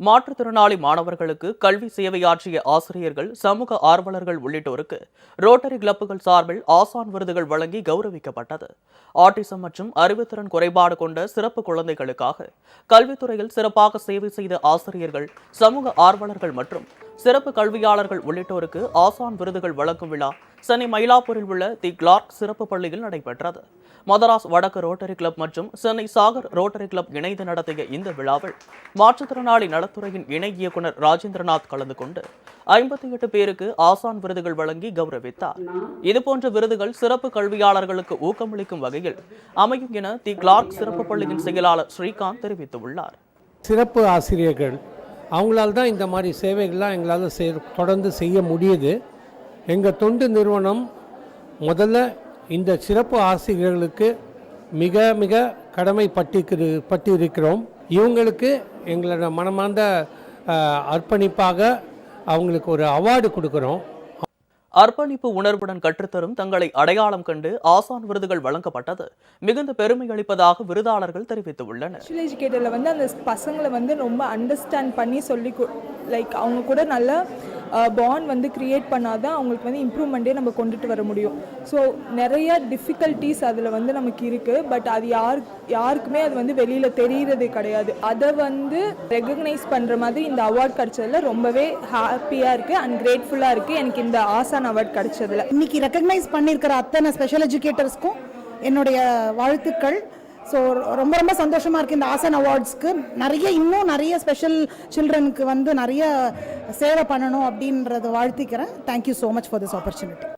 மாற்றுத்திறனாளி மாணவர்களுக்கு கல்வி சேவையாற்றிய ஆசிரியர்கள், சமூக ஆர்வலர்கள் உள்ளிட்டோருக்கு ரோட்டரி கிளப்புகள் சார்பில் ஆசான் விருதுகள் வழங்கி கௌரவிக்கப்பட்டது. ஆட்டிசம் மற்றும் அறிவுத்திறன் குறைபாடு கொண்ட சிறப்பு குழந்தைகளுக்காக கல்வித்துறையில் சிறப்பாக சேவை செய்த ஆசிரியர்கள், சமூக ஆர்வலர்கள் மற்றும் சிறப்பு கல்வியாளர்கள் உள்ளிட்டோருக்கு ஆசான் விருதுகள் வழங்கும் விழா சென்னை மயிலாப்பூரில் உள்ள தி கிளார்க் சிறப்பு பள்ளியில் நடைபெற்றது. மதராஸ் வடக்கு ரோட்டரி கிளப் மற்றும் சென்னை சாகர் ரோட்டரி கிளப் இணைந்து நடத்திய இந்த விழாவில் மாற்றுத்திறனாளி நலத்துறையின் இணை இயக்குநர் ராஜேந்திரநாத் கலந்து கொண்டு 58 பேருக்கு ஆசான் விருதுகள் வழங்கி கௌரவித்தார். இதுபோன்ற விருதுகள் சிறப்பு கல்வியாளர்களுக்கு ஊக்கமளிக்கும் வகையில் அமையும் என தி கிளார்க் சிறப்பு பள்ளியின் செயலாளர் ஸ்ரீகாந்த் தெரிவித்துள்ளார். சிறப்பு ஆசிரியர்கள் அவங்களால தான் இந்த மாதிரி சேவைகள்லாம் எங்களால் தொடர்ந்து செய்ய முடியுது. எங்கள் தொண்டு நிறுவனம் முதல்ல இந்த சிறப்பு ஆசிரியர்களுக்கு மிக மிக கடமைப்பட்டிருக்கிறோம். இவங்களுக்கு எங்களோட மனமார்ந்த அர்ப்பணிப்பாக அவங்களுக்கு ஒரு அவார்டு கொடுக்குறோம். அர்ப்பணிப்பு உணர்வுடன் கற்றுத்தரும் தங்களை அடையாளம் கண்டு ஆசான் விருதுகள் வழங்கப்பட்டது மிகுந்த பெருமை அளிப்பதாக விருதாளர்கள் தெரிவித்துள்ளனர். எஜுகேட்டர்ல அந்த பசங்களை ரொம்ப அண்டர்ஸ்டாண்ட் பண்ணி சொல்லி அவங்க கூட நல்ல பாண்ட் கிரியேட் பண்ணாதான் அவங்களுக்கு இம்ப்ரூவ்மெண்ட்டே நம்ம கொண்டுட்டு வர முடியும். ஸோ நிறைய டிஃபிகல்ட்டிஸ் அதில் நமக்கு இருக்குது. பட் அது யாருக்குமே அது வெளியில் தெரிகிறது கிடையாது. அதை ரெகக்னைஸ் பண்ணுற மாதிரி இந்த அவார்ட் கிடைச்சதில் ரொம்பவே ஹாப்பியாக இருக்குது அண்ட் கிரேட்ஃபுல்லாக இருக்குது எனக்கு இந்த ஆசான் அவார்ட் கிடைச்சதில். இன்னைக்கு ரெகக்னைஸ் பண்ணியிருக்கிற அத்தனை ஸ்பெஷல் எஜுகேட்டர்ஸ்க்கும் என்னுடைய வாழ்த்துக்கள். ஸோ ரொம்ப ரொம்ப சந்தோஷமாக இருக்குது இந்த ஆசான் அவார்ட்ஸ்க்கு. இன்னும் நிறைய ஸ்பெஷல் சில்ட்ரனுக்கு நிறைய சேவை பண்ணணும் அப்படின்றத வாழ்த்திக்கிறேன். Thank you so much for this opportunity.